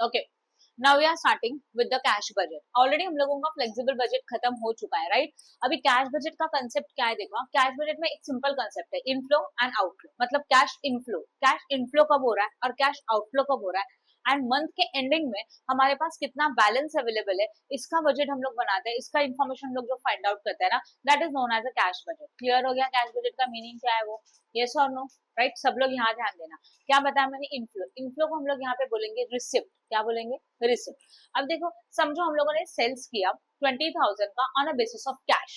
Okay, now we are starting with the cash budget. Already हम लोगों का flexible budget खत्म हो चुका है, राइट? अभी कैश बजट का कंसेप्ट क्या है? देखो, कैश बजट में एक सिंपल कंसेप्ट है, इनफ्लो एंड आउटफ्लो। मतलब कैश इनफ्लो कब हो रहा है और कैश आउटफ्लो कब हो रहा है, एंड मंथ के एंडिंग में हमारे पास कितना बैलेंस अवेलेबल है, इसका बजट हम लोग बनाते हैं। इसका इन्फॉर्मेशन हम लोग जो फाइंड आउट करते हैं ना, that is known as a cash budget. Clear हो गया कैश बजट का मीनिंग क्या है वो? यस और नो? राइट, सब लोग यहाँ ध्यान देना। क्या बताया मैंने? इनफ्लो। इनफ्लो को हम लोग यहाँ पे बोलेंगे रिसिप्ट। क्या बोलेंगे? रिसिप्ट। अब देखो, समझो हम लोगों ने सेल्स किया 20,000 का on a basis of cash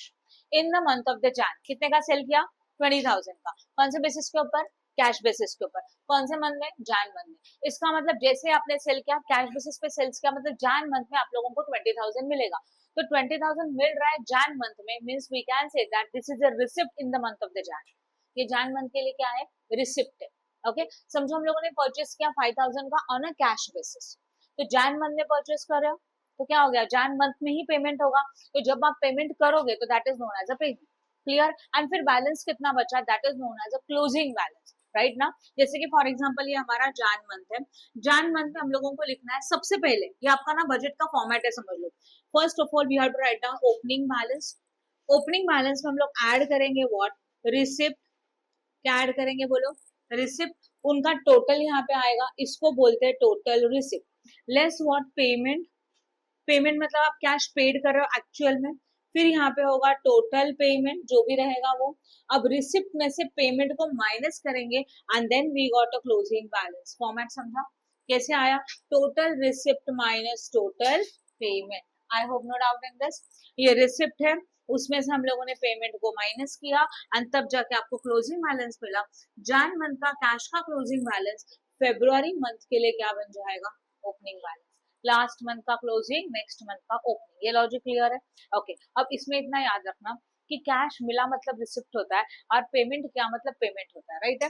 in the month of the Jain. कितने का सेल किया? 20,000 का। कौन से बेसिस के ऊपर? कैश बेसिस के ऊपर। कौन से मंथ में? जैन मंथ में। इसका मतलब जैसे आपने सेल किया कैश बेसिस पे सेल्स किया, मतलब जैन मंथ में आप लोगों को 20,000 मिलेगा। तो 20,000 मिल रहा है जैन मंथ में, means we can say that this is a receipt in the month of the Jan. ये जैन मंथ के लिए क्या है? रिसिप्ट है। ओके, समझो हम लोगों ने परचेस किया 5,000 का ऑन अ कैश बेसिस। तो जैन मंथ में परचेस कर रहे हो तो क्या हो गया? जैन मंथ में ही पेमेंट होगा। तो जब आप पेमेंट करोगे तो that is known as a payment. Clear? And फिर बैलेंस कितना बचा? That is known as a closing balance, right ना? जैसे कि फॉर एग्जांपल ये हमारा जैन मंथ है। जैन मंथ में हम लोगों को लिखना है सबसे पहले, ये आपका ना बजट का फॉर्मेट है, समझ लो। First of all we have to write down opening balance. Opening balance में हम लोग ऐड करेंगे व्हाट? रिसिप्ट। क्या ऐड करेंगे बोलो? रिसिप्ट। उनका टोटल यहाँ पे आएगा, इसको बोलते हैं total receipt. Less what? Payment. Payment मतलब आप कैश पेड कर रहे हो एक्चुअल में। फिर यहाँ पे होगा टोटल पेमेंट, जो भी रहेगा वो। अब रिसिप्ट में से पेमेंट को माइनस करेंगे and then we got a closing balance. Format समझा कैसे आया? Total receipt minus total payment. I hope no doubt in this. ये रिसिप्ट है, उसमें से हम लोगों ने पेमेंट को माइनस किया एंड तब जाके आपको क्लोजिंग बैलेंस मिला। जैन मंथ का कैश का क्लोजिंग बैलेंस फेब्रुआरी मंथ के लिए क्या बन जाएगा? Opening balance. लास्ट मंथ का क्लोजिंग, नेक्स्ट मंथ का ओपनिंग। ये लॉजिक क्लियर है? ओके, अब इसमें इतना याद रखना कि कैश मिला मतलब रिसिप्ट होता है और पेमेंट क्या मतलब पेमेंट होता है, राइट है?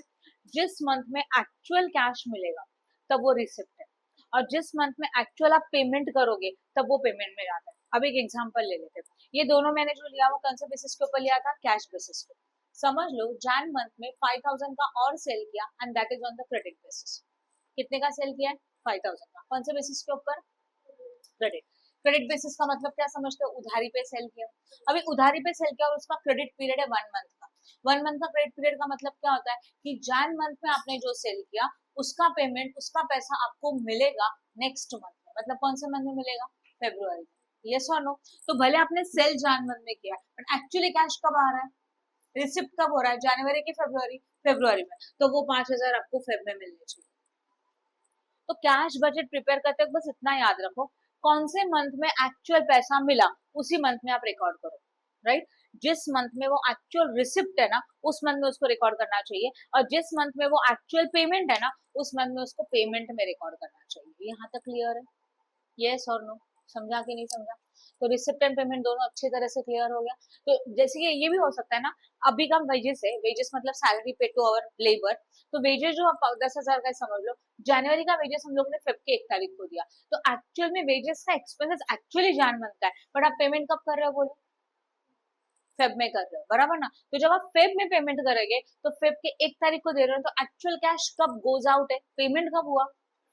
जिस मंथ में एक्चुअल कैश मिलेगा तब वो रिसिप्ट है, और जिस मंथ में एक्चुअल आप पेमेंट करोगे तब वो पेमेंट में जाता है। अब एक एग्जांपल ले लेते हैं। ये दोनों मैंने जो लिया वो कौन से बेसिस के ऊपर लिया था? कैश बेसिस पे। समझ लो जैन मंथ में 5,000 का और सेल किया and that is on the credit basis. कितने का सेल किया है? 5,000 का। कौन से बेसिस के ऊपर? क्रेडिट। क्रेडिट बेसिस का मतलब क्या समझते हो? उधारी पे सेल किया। अभी उधारी पे सेल किया और उसका क्रेडिट पीरियड है 1 मंथ का। 1 मंथ का क्रेडिट पीरियड का मतलब क्या होता है कि जैन मंथ में आपने जो सेल किया उसका पेमेंट, उसका पैसा आपको मिलेगा नेक्स्ट मंथ में। मतलब कौन से मंथ में मिलेगा? फेब्रुआरी में। यस और नो? तो भले आपने सेल जैन मंथ में किया बट एक्चुअली कैश कब आ रहा है? रिसिप्ट कब हो रहा है? जनवरी की फरवरी? फेब्रुआरी में। तो वो 5,000 आपको फेब में मिलने चाहिए। तो कैश बजट प्रिपेयर करते वक्त बस इतना याद रखो, कौन से मंथ में एक्चुअल पैसा मिला उसी मंथ में आप रिकॉर्ड करो, राइट? जिस मंथ में वो एक्चुअल रिसिप्ट है ना उस मंथ में उसको रिकॉर्ड करना चाहिए, और जिस मंथ में वो एक्चुअल पेमेंट है ना उस मंथ में उसको पेमेंट में रिकॉर्ड करना चाहिए। यहाँ तक क्लियर है? यस और नो? समझा कि नहीं समझा? तो रिसिप्ट एंड पेमेंट दोनों अच्छी तरह से क्लियर हो गया। तो जैसे कि ये भी हो सकता है ना, अभी का वेजेस है, वेजेस मतलब सैलरी पे टू आवर लेबर। तो वेजेस जो आप 10,000 का समझ लो, जनवरी का वेजेस हम लोग ने फेब के 1 तारीख को दिया, तो एक्चुअल में वेजेस का एक्सपेंसेस एक्चुअली जान बनता है, बट आप पेमेंट कब कर रहे हो बोलो? फेब में कर रहे हो, बराबर ना? तो जब आप फेब में पेमेंट करेंगे तो फेब के 1 तारीख को दे रहे हो, तो एक्चुअल कैश कब गोज आउट है? पेमेंट कब हुआ?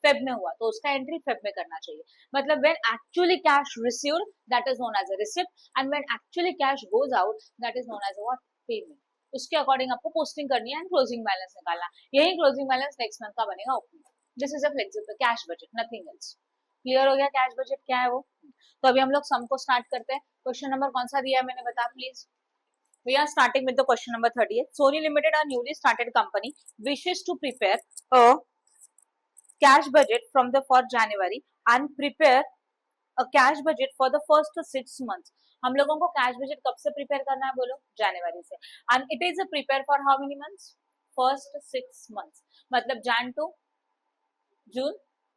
फेब में हुआ, तो उसका एंट्री फेब में करना चाहिए। मतलब when actually cash received that is known as a receipt, and when actually cash goes out that is known as what? Payment. उसके अकॉर्डिंग आपको पोस्टिंग करनी है एंड क्लोजिंग बैलेंस निकालना। यही क्लोजिंग बैलेंस नेक्स्ट मंथ का बनेगा opening. This is a flexible cash budget, nothing else. Clear हो गया कैश बजट क्या है वो? तो अभी हम लोग सम को स्टार्ट करते हैं। क्वेश्चन नंबर कौन सा दिया है मैंने बता please. We are starting with the question number 38. Sony Limited, a newly started company, wishes to prepare a cash budget from the for January and prepare a cash budget for the first 6 months. हम लोगों को cash budget कब से prepare करना है बोलो? जनवरी से। And it is prepare for how many months? First 6 months. मतलब जून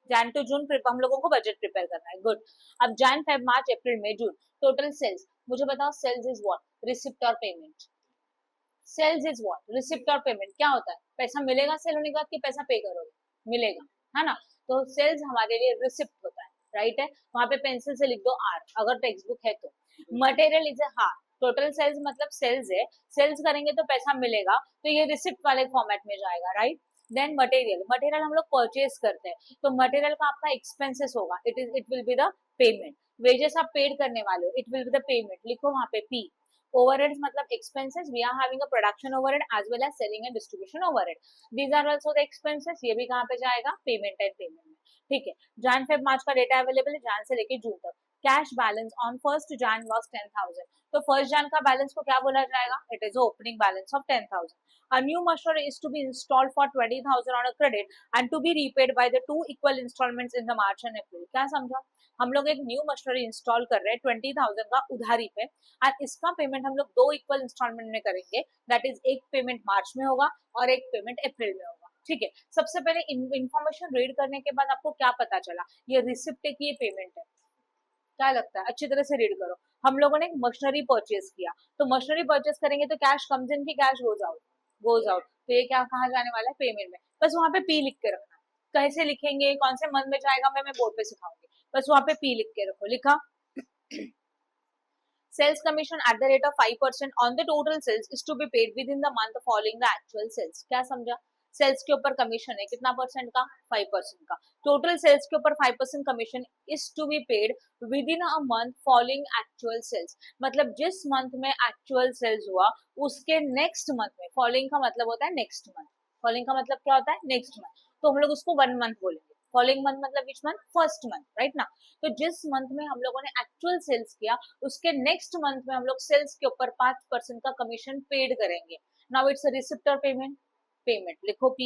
जैन टू जून हम लोगों को बजट प्रिपेयर करना है। गुड। अब Jan Feb March April May June total sales. मुझे बताओ सेल्स इज व्हाट? रिसिप्ट और payment. Sales is what? Receipt और पेमेंट। क्या होता है? पैसा मिलेगा सेल होने के बाद कि पैसा पे करोगे? मिलेगा, है ना? तो सेल्स हमारे लिए रिसिप्ट होता है, राइट है? वहां पे पेंसिल से लिख दो आर अगर टेक्स्ट बुक है तो। मटेरियल इज ए हार। टोटल सेल्स मतलब सेल्स है, सेल्स करेंगे तो पैसा मिलेगा, तो ये रिसिप्ट वाले फॉर्मेट में जाएगा, राइट? देन मटेरियल, मटेरियल हम लोग परचेज करते हैं तो मटेरियल का आपका एक्सपेंसेस होगा, it will be the payment. Wages आप पेड करने वाले हो, it will be the payment, लिखो वहां पे पी। ओवरहेड्स मतलब expenses, we are having a production overhead as well as selling and distribution overhead, these are also the expenses, ये भी कहाँ पे जाएगा, पेमेंट एंड पेमेंट में। ठीक है, जैन फेब मार्च का डेटा अवेलेबल है, जैन से लेके जून तक। Cash balance on 1st Jan was 10,000, तो 1st Jan का बैलेंस को क्या बोला जाएगा, it is opening balance of 10,000। A new machinery is to be installed for 20,000 on a credit and to be repaid by the 2 equal installments in the March and April। क्या समझा, हम लोग एक न्यू मशीनरी इंस्टॉल कर रहे हैं 20,000 का उधारी पे, और इसका पेमेंट हम लोग 2 इक्वल इंस्टॉलमेंट में करेंगे, दैट इज एक पेमेंट मार्च में होगा और एक पेमेंट अप्रैल में होगा। ठीक है, सबसे पहले इंफॉर्मेशन रीड करने के बाद आपको क्या पता चला, ये रिसिप्ट की ये पेमेंट है, क्या लगता है, अच्छी तरह से रीड करो। हम लोगों ने मशीनरी परचेज किया, तो मशीनरी परचेज करेंगे तो कैश कम्स इन की cash goes out, goes out, तो ये क्या कहा जाने वाला है, पेमेंट में। बस वहां पे पी लिख के रखना, कैसे लिखेंगे, कौन से मंथ में जाएगा, मैं बोर्ड पे सिखाऊंगी, बस वहां पे पी लिख के रखो, लिखा। Sales commission at the rate of 5% on the total sales is to be paid within the month following the actual sales. क्या समझा, सेल्स के ऊपर कमीशन है कितना परसेंट का, 5% का, टोटल सेल्स के ऊपर 5% commission is to be paid within a month following actual sales, मतलब जिस मंथ में एक्चुअल सेल्स हुआ उसके नेक्स्ट मंथ में, फॉलोइंग का मतलब होता है नेक्स्ट मंथ, फॉलोइंग का मतलब क्या होता है, नेक्स्ट मंथ, तो हम लोग उसको 1 मंथ बोलेंगे, फॉलोइंग मंथ मतलब which month, first month, right ना। तो जिस मंथ में हम लोगों ने एक्चुअल सेल्स किया उसके नेक्स्ट मंथ में हम लोग सेल्स के ऊपर 5% का कमीशन पेड करेंगे। नाउ इट्स अ रिसिप्ट और पेमेंट, पेमेंट लिखो P.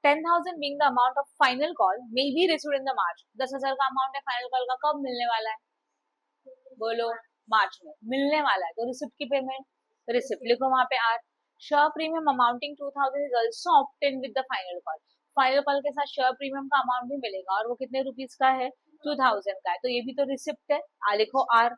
10,000 being the amount of final call may be received in the March, 10,000 का अमाउंट है फाइनल कॉल का, कब मिलने वाला है, बोलो, मार्च में मिलने वाला है, तो रिसिप्ट की पेमेंट, रिसिप्ट लिखो वहां पे R. Share premium amounting 2,000 is also obtain with the final call, final call के साथ शेयर प्रीमियम का अमाउंट भी मिलेगा और वो कितने रुपीज का है, 2,000 का है, तो ये भी तो रिसिप्ट है, आ लिखो are.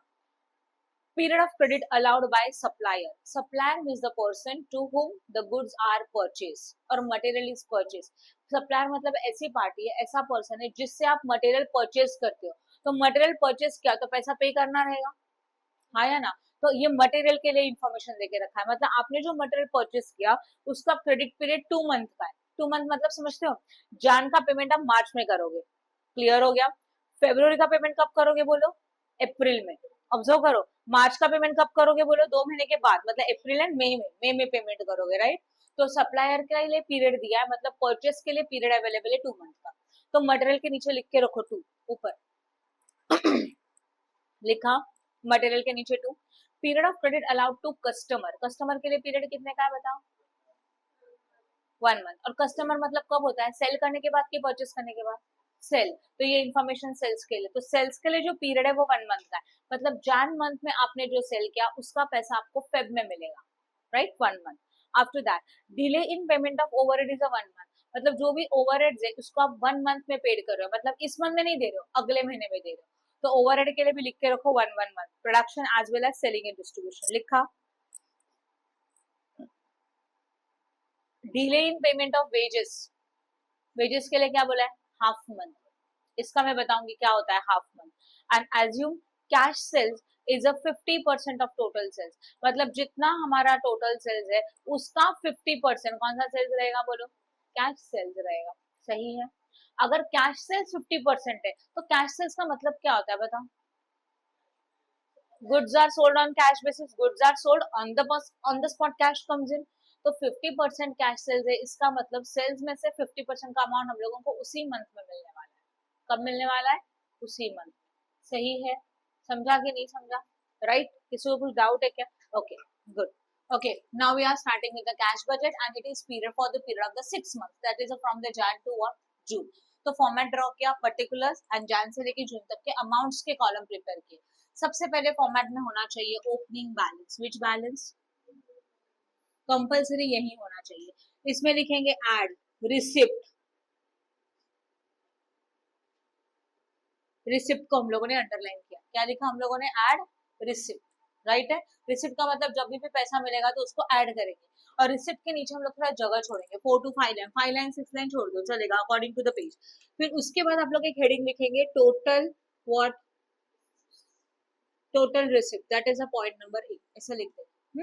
Period of credit allowed by supplier, supplier means the person to whom the goods are purchased or material is purchased। supplier मतलब ऐसी पार्टी है, ऐसा पर्सन है जिससे आप मटेरियल परचेज करते हो, तो मटेरियल परचेज किया तो पैसा पे करना रहेगा, हाँ या ना। तो ये मटेरियल के लिए इंफॉर्मेशन देके रखा है, मतलब आपने जो मटेरियल परचेज किया उसका क्रेडिट पीरियड 2 मंथ का है, 2 मंथ मतलब समझते हो, जान का पेमेंट आप मार्च में करोगे, क्लियर हो गया। फेब्रुवरी का पेमेंट कब करोगे, बोलो, अप्रैल में। ऑब्जर्व करो, मार्च का पेमेंट कब करोगे, बोलो, 2 महीने के बाद, मतलब अप्रैल एंड मई में पेमेंट करोगे, राइट। तो सप्लायर के लिए पीरियड दिया है, मतलब परचेस के लिए पीरियड अवेलेबल है 2 मंथ का, तो मटेरियल के नीचे लिख के रखो 2 ऊपर लिखा, मटेरियल के नीचे 2। Period of credit allowed to customer, customer के लिए पीरियड कितने का है बताओ, 1 मंथ, और कस्टमर मतलब कब होता है, सेल करने के बाद कि परचेस करने के बाद, सेल, तो ये इन्फॉर्मेशन सेल्स के लिए, तो सेल्स के लिए जो पीरियड है वो 1 मंथ का है, मतलब जैन मंथ में आपने जो सेल किया उसका पैसा आपको फेब में मिलेगा, right, 1 month. After that delay in payment of overhead is a 1 month, मतलब जो भी ओवरहेड्स है उसको आप 1 मंथ में पेड कर रहे हो, मतलब इस मंथ में नहीं दे रहे हो, अगले महीने में दे रहे हो, तो ओवरहेड के लिए भी लिख के रखो 1 month, production as well as selling and distribution, लिखा। Delay in payment of wages, wages के लिए क्या बोला है, हाफ मंथ, इसका मैं बताऊंगी क्या होता है half month. And assume cash sales is a 50% of total sales, मतलब जितना हमारा टोटल सेल्स है उसका 50% कौन सा सेल्स रहेगा, बोलो, कैश सेल्स रहेगा, सही है। अगर कैश सेल्स 50% है तो कैश सेल्स का मतलब क्या होता है बताओ, goods are sold on cash basis, goods are sold on the spot, cash comes in, तो 50% कैश सेल्स है, इसका मतलब सेल्स में से 50% का अमाउंट हम लोगों को उसी मंथ में मिलने वाला है, कब मिलने वाला है, उसी मंथ, सही है, समझा कि नहीं समझा, राइट, किसी को कुछ डाउट है क्या, okay good. Okay, now we are starting with the cash budget and it is period for the period of the 6 months, that is from the Jan to what, June। तो format draw किया, particulars and Jain से लेके जून तक के amounts के column prepare किए। सबसे पहले फॉर्मेट में होना चाहिए ओपनिंग बैलेंस, विच बैलेंस, कंपल्सरी यही होना चाहिए, इसमें लिखेंगे एड रिसिप्ट, रिसिप्ट को हम लोगों ने अंडरलाइन किया, क्या लिखा हम लोगों ने, एड रिसिप्ट, राइट है। रिसिप्ट का मतलब जब भी पैसा मिलेगा तो उसको ऐड करेंगे, और रिसिप्ट के नीचे हम लोग थोड़ा जगह छोड़ेंगे, 4 to 5 लाइन, 5 लाइन 6 लाइन छोड़ दो चलेगा अकॉर्डिंग टू द पेज। फिर उसके बाद आप लोग एक हेडिंग लिखेंगे total what, total receipt, that is a point number 8, ऐसा लिख देंगे,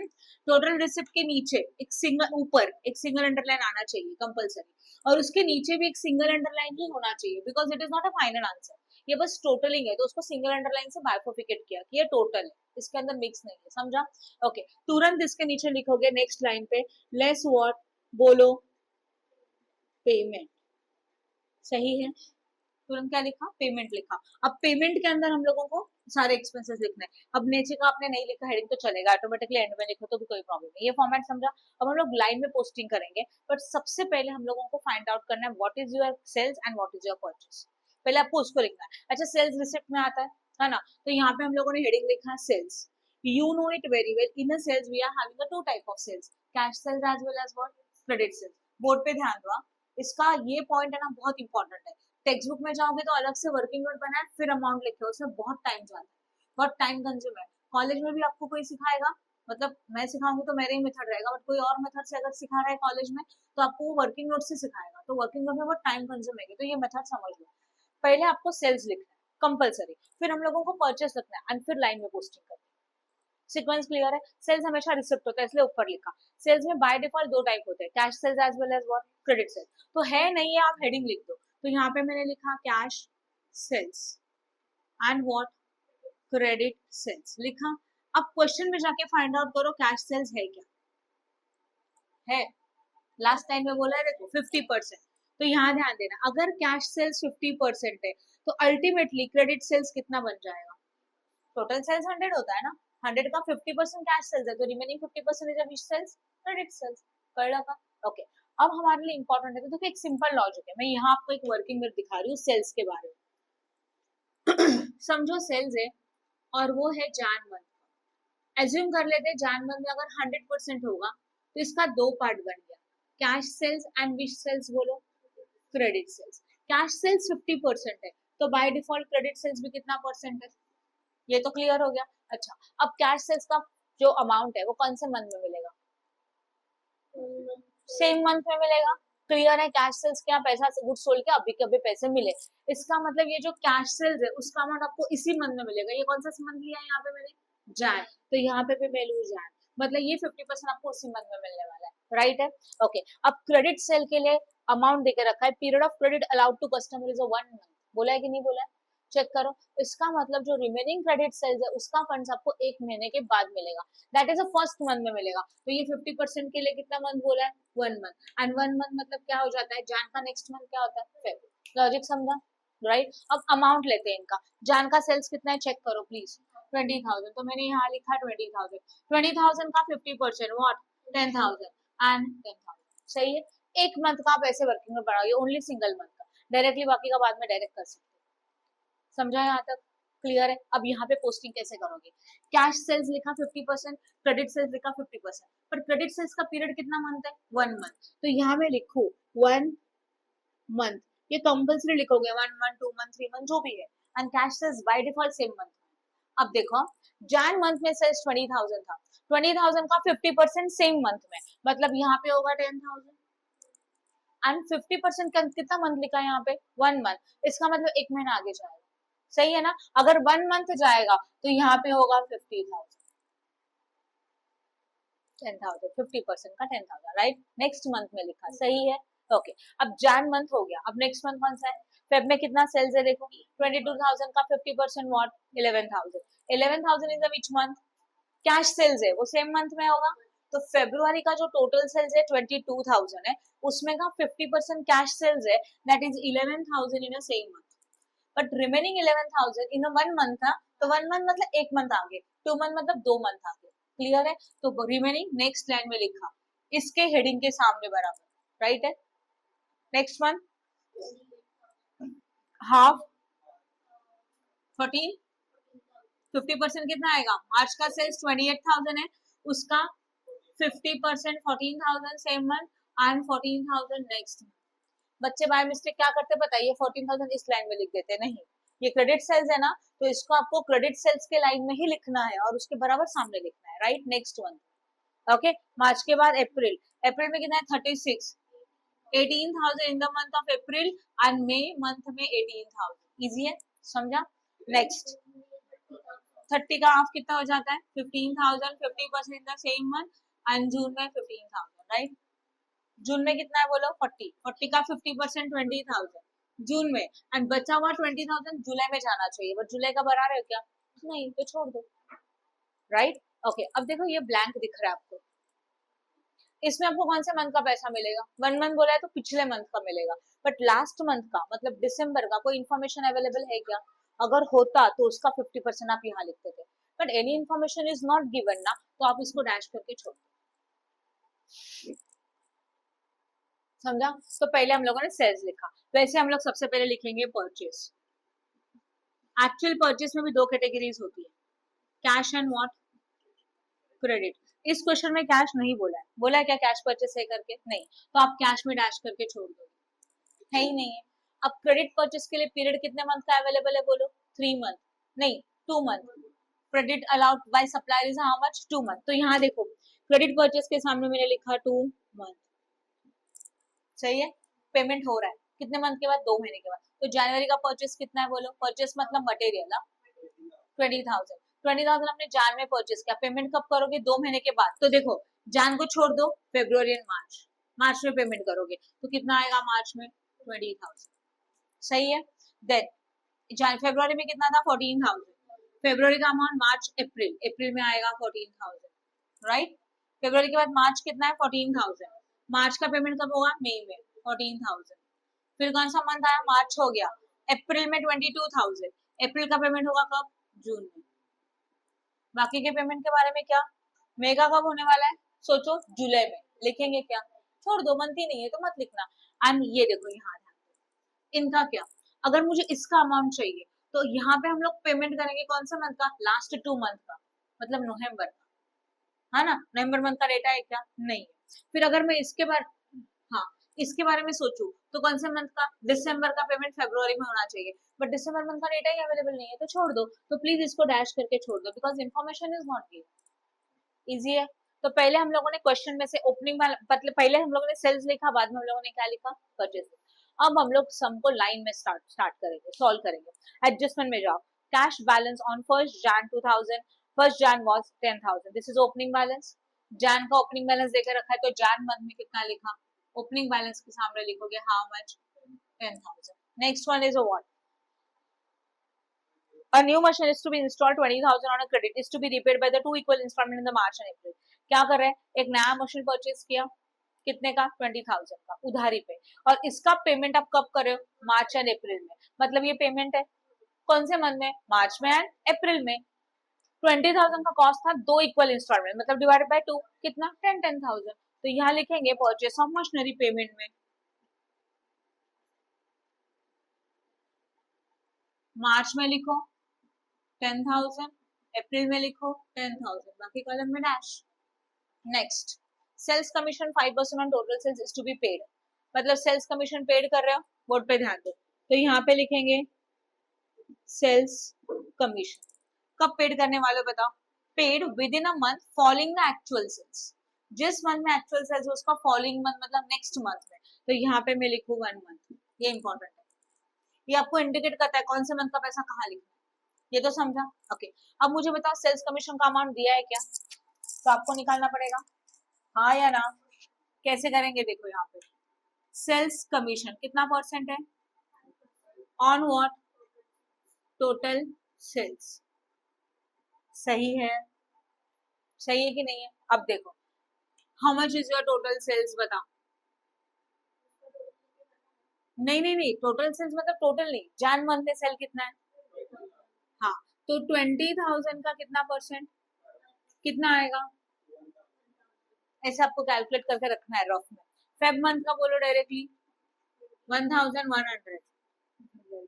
टोटल रिसिप्ट के नीचे एक सिंगल, ऊपर एक सिंगल अंडरलाइन आना चाहिए कंपलसरी, और उसके नीचे भी एक सिंगल अंडरलाइन ही होना चाहिए, because it is not a final answer, ये बस टोटलिंग है, तो उसको सिंगल अंडरलाइन से बाइफोर्फिकेट किया कि ये टोटल है, इसके अंदर मिक्स नहीं है, समझा? ओके, तुरंत इसके नीचे लिखोगे नेक्स्ट लाइन पे लेस व्हाट, बोलो पेमेंट, सही है, तुरंत क्या लिखा, पेमेंट लिखा। अब पेमेंट के अंदर हम लोगों को सारे एक्सपेंसेस लिखने हैं। अब नीचे का आपने नहीं लिखा हेडिंग तो चलेगा, ऑटोमेटिकली एंड में लिखो तो भी कोई प्रॉब्लम नहीं, ये फॉर्मेट समझा? अब हम लोग लाइन में पोस्टिंग करेंगे, बट सबसे पहले हम लोगों को फाइंड आउट करना है what is your sales and what is your purchase, पहले आपको उसको लिखना है। अच्छा, सेल्स रिसिप्ट में आता है ना, तो यहाँ पे हम लोगों ने हेडिंग लिखा है sales, you know it very well, in a sales we are having a two type of sales, cash sales as well as what, credit sales। Board पे ध्यान दो, इसका ये पॉइंट है ना बहुत इंपॉर्टेंट है, टेक्स्ट बुक में जाओगे तो अलग से वर्किंग नोट बनाए फिर अमाउंट लिखे, उसमें बहुत टाइम जाता है, बहुत टाइम कंज्यूम है। कॉलेज में भी आपको कोई सिखाएगा, मतलब मैं सिखाऊंगी तो मेरे ही मेथड रहेगा, बट कोई और मेथड से अगर सिखा रहा है कॉलेज में तो आपको वो वर्किंग नोट से सिखाएगा, तो वर्किंग नोट में बहुत टाइम कंज्यूम है, तो ये मेथड समझ लो। पहले आपको सेल्स लिखना है कंपलसरी, फिर हम लोगों को परचेस लिखना है, एंड फिर लाइन में पोस्टिंग करना है। सीक्वेंस क्लियर है? सेल्स हमेशा रिसिप्ट होता है इसलिए ऊपर लिखा। सेल्स में बाय डिफॉल्ट दो टाइप होते हैं, cash sales as well as what, credit sales. तो है नहीं है, आप हेडिंग लिख दो, तो यहाँ पे मैंने लिखा cash sales and what, credit sales लिखा। अब क्वेश्चन में जाके फाइंड आउट करो कैश सेल्स है क्या, है, लास्ट टाइम में बोला है देखो 50%, तो यहाँ ध्यान देना, अगर कैश सेल्स 50% है तो अल्टीमेटली क्रेडिट सेल्स कितना बन जाएगा, टोटल सेल्स 100 होता है ना, 100 का 50% कैश सेल्स है, तो remaining 50% is which sales, credit sales, कर लगा? ओके, अब हमारे लिए इंपॉर्टेंट है, तो देखो एक सिंपल लॉजिक है, मैं यहाँ आपको एक वर्किंग नोट दिखा रही हूँ सेल्स के बारे में। समझो सेल्स है और वो है जान मंथ, एज्यूम कर लेते हैं जान मंथ में अगर 100% होगा तो इसका दो पार्ट बन गया, cash sales and which sales, बोलो क्रेडिट सेल्स। कैश सेल्स 50% है तो बाय डिफॉल्ट क्रेडिट सेल्स भी कितना परसेंट है, ये तो क्लियर हो गया। अच्छा, अब कैश सेल्स का जो अमाउंट है वो कौन से मंथ में मिलेगा, सेम मंथ में मिलेगा, क्लियर है? कैश सेल्स क्या, पैसा गुड सोल्ड के अभी के अभी पैसे मिले, इसका मतलब ये जो कैश सेल्स है उसका अमाउंट आपको इसी मंथ में मिलेगा। ये कौन सा मंथ लिया है यहाँ पे मैंने, जैन, तो यहाँ पे भी मैं लू जैन, मतलब ये 50% आपको उसी मंथ में मिलने वाला है, राइट है? ओके, अब क्रेडिट सेल के लिए अमाउंट देके रखा है, period of credit allowed to customer is 1 month, बोला है कि नहीं बोला है, चेक करो। इसका मतलब जो रिमेनिंग क्रेडिट सेल्स है उसका फंड्स आपको एक महीने के बाद मिलेगा, that is a first month में मिलेगा, तो ये 50% के लिए कितना मंथ बोला है, 1 मंथ, एंड 1 मंथ मतलब क्या हो जाता है, जान का नेक्स्ट मंथ क्या होता है, फेब, लॉजिक समझा, राइट? अब अमाउंट लेते हैं इनका, जान का सेल्स कितना है चेक करो प्लीज, 20,000, तो मैंने यहाँ लिखा 20,000, 20,000 का 50% व्हाट, 10,000 एंड 10,000, सही है? एक मंथ का आप ऐसे वर्किंग में बढ़ाओगे, ओनली सिंगल मंथ का, डायरेक्टली बाकी का बाद में डायरेक्ट कर सकते, समझा यहाँ तक, क्लियर है? अब यहाँ पे पोस्टिंग कैसे करोगे, कैश सेल्स लिखा 50%, क्रेडिट सेल्स लिखा 50%, पर क्रेडिट सेल्स का पीरियड कितना मंथ है, 1 मंथ, तो यहाँ में लिखो 1 मंथ, ये कंपल्सरी लिखोगे 1 मंथ 2 मंथ 3 मंथ जो भी है, and cash sales by default same month. अब देखो जैन मंथ में सेल्स 20,000 था, 20,000 का 50% सेम मंथ में, मतलब यहाँ पे होगा 10,000, एंड 50% कितना मंथ लिखा है यहाँ पे, 1 मंथ, इसका मतलब एक महीना आगे जाएगा, सही है ना? अगर 1 मंथ जाएगा तो यहाँ पे होगा 50,000, 10,000, 50% का 10,000, राइट? नेक्स्ट मंथ में लिखा, सही है? ओके, अब जैन मंथ हो गया, अब नेक्स्ट मंथ कौन सा है, फेब में कितना सेल्स है देखो, 22,000 का 50% what, 11,000, 11,000 is which month, cash sales है वो सेम मंथ में होगा, तो फेब्रुआरी का जो टोटल सेल्स है 22,000 है, उसमें का 50% कैश सेल्स है, that is 11,000 in a same month, but remaining 11,000 in 1 month था, तो 1 मंथ मतलब एक मंथ आगे, 2 मंथ मतलब 2 मंथ आगे, क्लियर है? तो रिमेनिंग नेक्स्ट लाइन में लिखा, इसके हेडिंग के सामने बराबर, राइट है? नेक्स्ट मंथ हाफ 14, 50% कितना आएगा, मार्च का सेल्स 28,000 है, उसका 50% 14,000 सेम मंथ एंड 14,000 नेक्स्ट। बच्चे बाय मिस्टेक क्या करते बताइए, 14,000 इस लाइन में लिख देते, नहीं, ये क्रेडिट सेल्स है ना, तो इसको आपको क्रेडिट सेल्स के लाइन में ही लिखना है और उसके बराबर सामने लिखना है, राइट? नेक्स्ट वन, ओके, मार्च के बाद अप्रैल, अप्रैल में कितना है 36, 18,000 इन the month of April and May month में 18,000, इजी है, समझा? नेक्स्ट 30 का हाफ कितना हो जाता है 15,000, 50% in the same month, and June में 15,000, राइट। जून में कितना है बोलो 40, 40 का 50% 20,000 जून में, एंड बचा हुआ 20,000 जुलाई में जाना चाहिए, बट जुलाई का भरा रहे हो क्या, नहीं, तो छोड़ दो, राइट। ओके, अब देखो ये ब्लैंक दिख रहा है आपको, इसमें आपको कौन से मंथ का पैसा मिलेगा, 1 मंथ बोला है तो पिछले मंथ का मिलेगा, बट लास्ट मंथ का मतलब दिसंबर का कोई इन्फॉर्मेशन अवेलेबल है क्या, अगर होता तो उसका 50% आप यहाँ लिखते थे, but any information is not given ना, तो आप इसको डैश करके छोड़ दो, समझा। तो पहले हम लोगों ने सेल्स लिखा, वैसे हम लोग सबसे पहले लिखेंगे परचेस। एक्चुअल परचेस में भी दो कैटेगरीज होती है, कैश एंड व्हाट, क्रेडिट। इस क्वेश्चन में कैश नहीं बोला है, बोला है क्या कैश परचेस है करके, नहीं, तो आप कैश में डैश करके छोड़ दो, है ही नहीं है। अब क्रेडिट परचेस के लिए पीरियड कितने मंथ का अवेलेबल है बोलो, 3 मंथ, नहीं 2 month, credit allowed by supplier is how much, 2 month, तो यहाँ देखो क्रेडिट परचेस के सामने मैंने लिखा 2 मंथ, सही है। पेमेंट हो रहा है कितने मंथ के बाद, 2 महीने के बाद, तो जनवरी का परचेस कितना है बोलो, परचेस मतलब मटेरियल ना, 20,000, 20,000 हमने जान में परचेस किया, पेमेंट कब करोगे, 2 महीने के बाद, तो देखो जान को छोड़ दो, फेब्रुवरी एंड मार्च, मार्च में पेमेंट करोगे तो कितना आएगा मार्च में 20,000, सही है। देन फेब्रुवरी में कितना था 14,000, फेब्रुवरी का अमाउंट मार्च अप्रैल, अप्रैल में आएगा 14,000, राइट। फेब्रुवरी के बाद मार्च कितना है 14,000, मार्च का पेमेंट कब होगा मई में 14,000, फिर कौन सा मंथ आया, मार्च हो गया, अप्रैल में 22,000, अप्रैल का पेमेंट होगा कब, जून में। बाकी के पेमेंट के बारे में क्या, मई का कब होने वाला है, सोचो जुलाई में, लिखेंगे क्या, छोड़ दो, मंथ ही नहीं है तो मत लिखना। एंड ये देखो यहाँ इनका क्या, अगर मुझे इसका अमाउंट चाहिए तो यहाँ पे हम लोग पेमेंट करेंगे कौन सा मंथ का, लास्ट 2 मंथ का, मतलब नवंबर का, है ना, नवंबर मंथ का डेटा है क्या, नहीं है। फिर अगर मैं इसके बारे, हाँ, इसके बारे में सोचूं तो कौन से मंथ का, दिसंबर का पेमेंट फरवरी में होना चाहिए, बट दिसंबर मंथ का डेटा ही अवेलेबल नहीं है, तो छोड़ दो, तो प्लीज इसको डैश करके छोड़ दो, because information is not given, easy है। तो पहले हम लोगों ने क्वेश्चन में से ओपनिंग मतलब पहले हम लोगों ने सेल्स लिखा, बाद में हम लोगों ने क्या लिखा, परचेज। अब हम लोग सम को लाइन में स्टार्ट करेंगे, सॉल्व करेंगे। एडजस्टमेंट में जाओ, cash balance on 1st Jan 2000, 1st Jan was 10,000, this is opening balance, Jain का ओपनिंग बैलेंस देकर रखा है, तो जैन मंथ में कितना लिखा, ओपनिंग बैलेंस के सामने लिखोगे how much, 10,000। Next one is what, a new machine is to be installed, 20,000 on a credit is to be repaid by the 2 equal installment in the March and April। क्या कर रहे हैं, एक नया machine purchase किया, कितने का, 20,000 का उधारी पे, और इसका पेमेंट आप कब कर रहे हो, मार्च एंड अप्रैल में, मतलब ये पेमेंट है कौन से मंथ में, मार्च में एंड अप्रैल में। 20,000 का कॉस्ट था, 2 इक्वल इंस्टॉलमेंट, मतलब डिवाइडेड बाय 2 कितना, 10,000, तो यहाँ लिखेंगे परचेस ऑफ मशीनरी पेमेंट में, मार्च में लिखो 10,000, अप्रैल में लिखो 10,000, बाकी कॉलम में dash. Next, sales commission 5% on total sales is to be paid, मतलब सेल्स कमीशन पेड कर रहे हो, बोर्ड पे ध्यान दो, तो यहाँ पे लिखेंगे सेल्स कमीशन, कब पेड करने वाले हो बताओ, paid within a month following the actual sales, जिस मंथ में एक्चुअल सेल्स है उसका फॉलोइंग मंथ मतलब नेक्स्ट मंथ में, तो यहाँ पे मैं लिखू 1 मंथ, ये इंपॉर्टेंट है, ये आपको इंडिकेट करता है कौन से मंथ का पैसा कहाँ लिखना है, ये तो समझा। ओके, अब मुझे बताओ सेल्स कमीशन का अमाउंट दिया है क्या, तो आपको निकालना पड़ेगा, हाँ या ना, कैसे करेंगे, देखो यहाँ पे सेल्स कमीशन कितना परसेंट है, ऑन व्हाट, टोटल सेल्स, सही है, सही है कि नहीं है। अब देखो how much is your total sales बताओ, नहीं नहीं नहीं, टोटल सेल्स मतलब टोटल नहीं, जैन मंथ में सेल कितना है, हाँ, तो 20,000 का कितना परसेंट, कितना आएगा, ऐसे आपको कैलकुलेट करके रखना है रफ में। फेब मंथ का बोलो डायरेक्टली 1,100,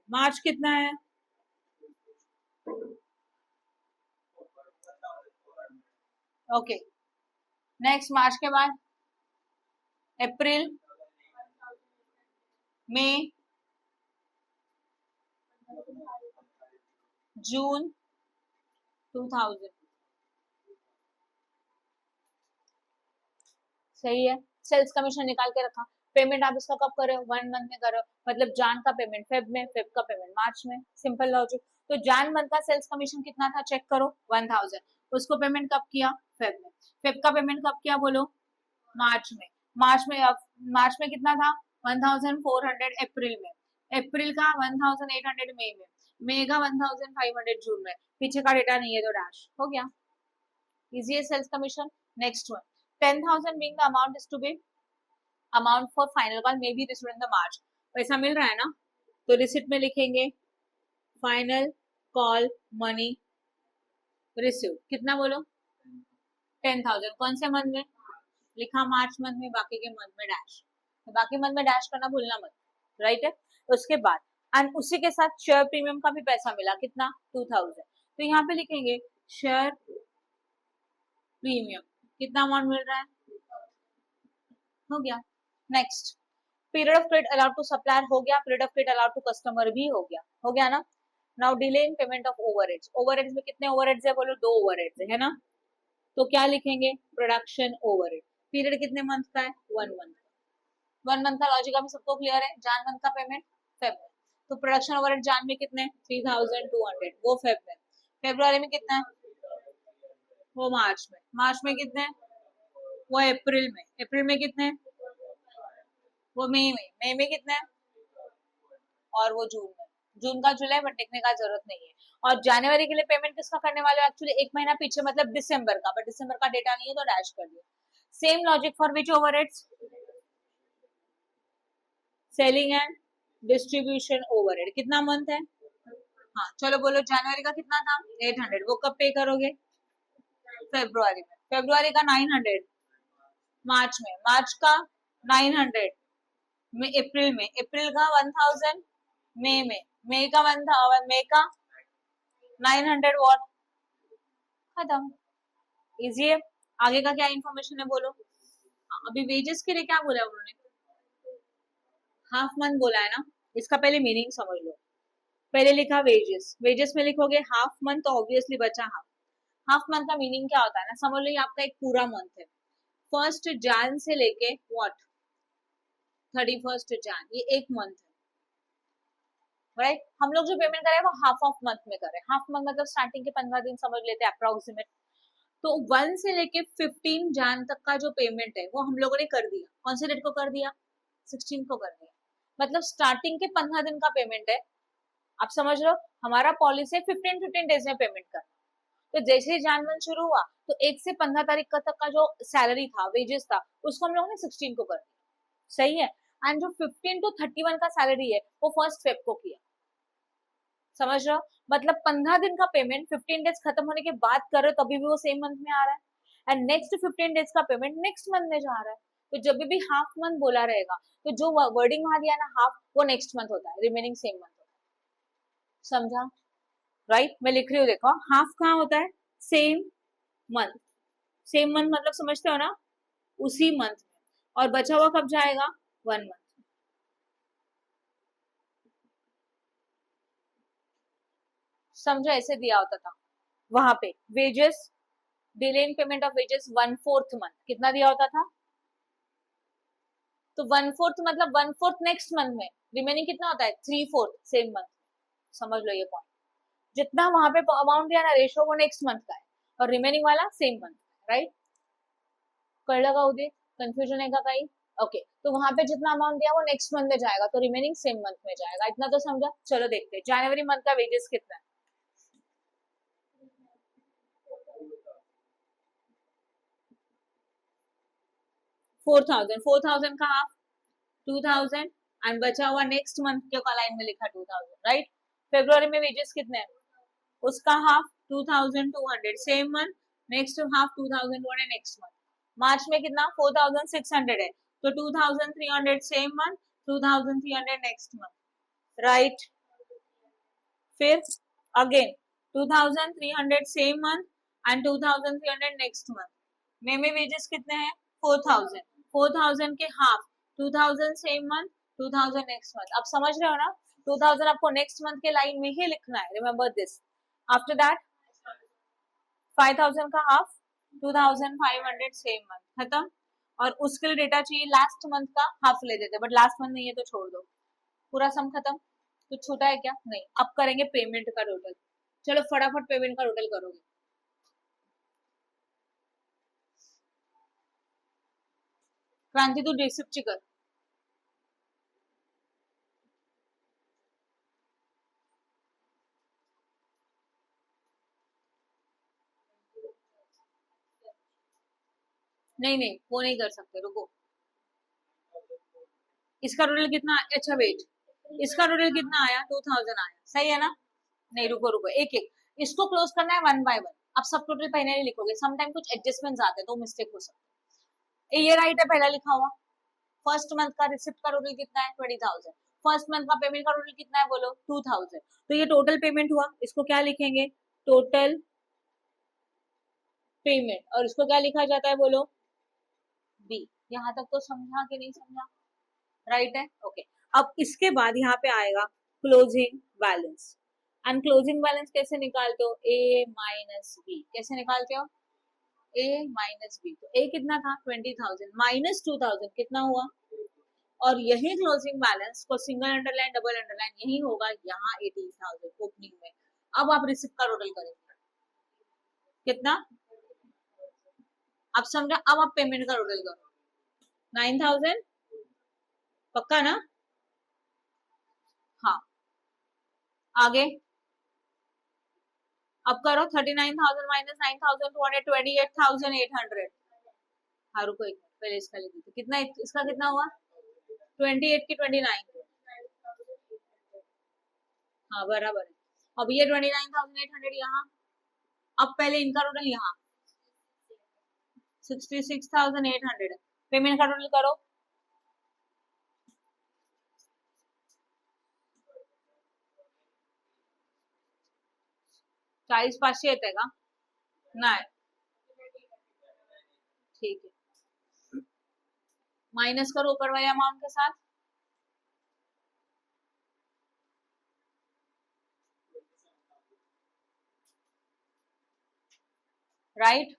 मार्च कितना है, ओके, नेक्स्ट मार्च के बाद अप्रैल, मई, जून 2,000, सही है। सेल्स कमीशन निकाल के रखा, पेमेंट आप इसका कब कर रहे हो, 1 मंथ में कर रहे हो, मतलब जान का पेमेंट फेब में, फेब का पेमेंट मार्च में, सिंपल लॉजिक। तो जैन मंथ का सेल्स कमीशन कितना था चेक करो 1000। उसको पेमेंट कब किया? फेब में। फेब का पेमेंट कब किया बोलो? मार्च में। मार्च में कितना था? 1400 अप्रैल में। अप्रैल का 1800 मई में। मई का 1500 जून में। पीछे का डेटा नहीं है तो डैश हो गया। इजी है sales commission. Next one 10,000 being the amount is to be amount for final call may be received in the March। पैसा मिल रहा है ना, तो रिसिप्ट में लिखेंगे फाइनल कॉल मनी रिसीव कितना बोलो? 10,000। कौन से मंथ में लिखा? मार्च मंथ में। बाकी के मंथ में डैश, तो बाकी मंथ में डैश करना भूलना मत, राइट है। उसके बाद एंड उसी के साथ शेयर प्रीमियम का भी पैसा मिला कितना? 2000। तो यहाँ पे लिखेंगे शेयर प्रीमियम कितना अमाउंट मिल रहा है, हो गया। Next period of credit allowed to supplier हो गया, period of credit allowed to customer भी हो गया, हो गया ना। Now delay in payment of overheads. Overheads में कितने ओवरहेड्स है बोलो? 2 ओवरहेड्स है ना, तो क्या लिखेंगे? Production overhead. पीरियड कितने मंथ का है? 1 मंथ। 1 मंथ का लॉजिक अभी सबको क्लियर है। जान मंथ का पेमेंट फेब में, तो प्रोडक्शन ओवरहेड जान में कितने? 3200 वो फेब में। फेब्रुआरी में कितना है? वो मार्च में। मार्च में कितने? वो अप्रैल में। अप्रैल में कितने? वो मई में। मई में कितने? और वो जून में। जून का जुलाई बट लिखने का जरूरत नहीं है। और जनवरी के लिए पेमेंट किसका करने वाले हो? एक्चुअली एक महीना पीछे मतलब दिसंबर का, बट दिसंबर का डेटा नहीं है तो डैश कर दिया। Same logic for which overheads? Selling and distribution overhead कितना मंथ है? हाँ चलो बोलो जनवरी का कितना था? 800। वो कब पे करोगे? फेब्रुआरी में। फेब्रुआरी का 900 मार्च में। मार्च का 900 में। अप्रैल में। अप्रैल का 1000 मई में। मई का 1000 मई का 900 वॉट, खत्म। इजी है। आगे का क्या इंफॉर्मेशन है बोलो? अभी वेजेस के लिए क्या बोला है उन्होंने? हाफ मंथ बोला है ना, इसका पहले मीनिंग समझ लो। पहले लिखा वेजेस, वेजेस में लिखोगे हाफ मंथ तो ऑब्वियसली बचा हाफ। हाफ मंथ का मीनिंग क्या होता है ना, समझ लो ये आपका एक पूरा मंथ है। 1 जैन से लेके व्हाट 31 जैन, ये एक मंथ है, राइट। हम लोग जो पेमेंट करें वो हाफ ऑफ मंथ में करें। हाफ मंथ मतलब स्टार्टिंग के 15 दिन समझ लेते हैं अप्रोक्सीमेट। तो 1 से लेके 15 जैन तक का जो पेमेंट है वो हम लोगों ने कर दिया। कौन से डेट को कर दिया? 16 को कर दिया। मतलब स्टार्टिंग के 15 दिन का पेमेंट है। आप समझ लो हमारा पॉलिसी है 15 डेज में पेमेंट करना। तो जैसे ही जैन मंथ शुरू हुआ तो 1 से 15 तारीख का तक का जो सैलरी था, वेजेस था, उसको हम लोगों ने 16 को कर दिया, सही है। एंड जो 15 टू 31 का सैलरी है वो 1 फेब को किया, समझ रहे हो। मतलब 15 दिन का पेमेंट 15 डेज खत्म होने के बाद कर रहे हो तभी भी वो सेम मंथ में आ रहा है। एंड नेक्स्ट 15 डेज का पेमेंट नेक्स्ट मंथ में जा रहा है। तो जब भी हाफ मंथ बोला रहेगा तो जो वर्डिंग वहां दिया ना हाफ, वो नेक्स्ट मंथ होता है, रिमेनिंग सेम मंथ होता है, समझा? राइट मैं लिख रही हूँ देखो, हाफ कहाँ होता है? Same month. सेम मंथ मतलब समझते हो ना, उसी मंथ में। और बचा हुआ कब जाएगा? 1 मंथ। समझो ऐसे दिया होता था वहां पे wages, delay in payment of wages 1/4 month कितना दिया होता था? तो 1/4 मतलब 1/4 नेक्स्ट मंथ में, रिमेनिंग कितना होता है? 3/4 सेम मंथ। समझ लो ये पॉइंट, जितना वहां पे अमाउंट दिया ना रेशो वो नेक्स्ट मंथ का है और रिमेनिंग वाला सेम मंथ, राइट। कर लगा उदय, कंफ्यूजन है का कहीं? ओके तो वहां पे जितना अमाउंट दिया वो नेक्स्ट मंथ में जाएगा तो रिमेनिंग सेम मंथ में जाएगा, इतना तो समझा। चलो देखते हैं जनवरी मंथ का वेजेस कितना है। 4,000 का हाफ 2,000 एंड बचा हुआ नेक्स्ट मंथ के का लाइन में लिखा 2,000, राइट। फेब्रुआरी में वेजेस कितने हैं? उसका half 2,200 same month, next half 2,200 next month. March में कितना? 4,600 है, तो 2,300 same month, 2,300 next month, right. फिर again 2,300 same month and 2,300 next month. में वेजेस कितने हैं? 4,000। 4,000 के half 2,000 same month, 2,000 next month. अब समझ रहे हो ना, 2,000 आपको नेक्स्ट मंथ के लाइन में ही लिखना है, रिमेंबर दिस। आफ्टर दैट 5,000 का हाफ 2,500 सेम मंथ, खत्म। और उसके लिए डेटा चाहिए लास्ट मंथ का, हाफ ले देते बट लास्ट मंथ नहीं है तो छोड़ दो, पूरा सम खत्म। तो छूटा है क्या? नहीं। अब करेंगे पेमेंट का टोटल। चलो फटाफट पेमेंट का टोटल करोगे। क्रांति तू रिसिप्ट कर। नहीं नहीं वो नहीं कर सकते, रुको। इसका टोटल कितना? अच्छा वेट, इसका टोटल कितना आया? 2000 आया, सही है ना? नहीं रुको रुको, एक एक इसको क्लोज करना है वन बाय वन। अब सब टोटल पहले नहीं लिखोगे, समटाइम कुछ एडजस्टमेंट आते हैं तो मिस्टेक हो सकती है। ये राइट है, पहला लिखा हुआ। फर्स्ट मंथ का रिसिप्ट का टोटल कितना है? 20,000। फर्स्ट मंथ का पेमेंट का टोटल कितना है बोलो? 2000। तो ये टोटल पेमेंट हुआ, इसको क्या लिखेंगे? Total payment. और इसको क्या लिखा जाता है बोलो? बी। यहाँ तक तो समझा कि नहीं समझा? राइट है, ओके। अब इसके बाद यहाँ पे आएगा closing balance. And closing balance कैसे निकालते हो? ए माइनस बी। कैसे निकालते हो? ए माइनस बी। तो ए कितना था? 20,000 माइनस 2000 कितना हुआ? और यही क्लोजिंग बैलेंस को सिंगल अंडरलाइन डबल अंडरलाइन यही होगा यहाँ 18,000 ओपनिंग में। अब आप रिसिप्ट का टोटल करेंगे कितना? अब समझा? अब आप पेमेंट का टोटल करो। 9,000 पक्का ना? हाँ। आगे अब करो 39,000 माइनस 9,200 28,800। हाँ रुको एक मिनट, पहले इसका लिख देते कितना। इसका कितना हुआ? 28 की 29। हाँ बराबर है। अब ये 29,800 यहाँ। अब पहले इनका टोटल यहाँ 66,800। पेमेंट का टोटल करो। चाळीस 500 येते का? नाही, ठीक है। माइनस करो ऊपर वाले अमाउंट के साथ। राइट,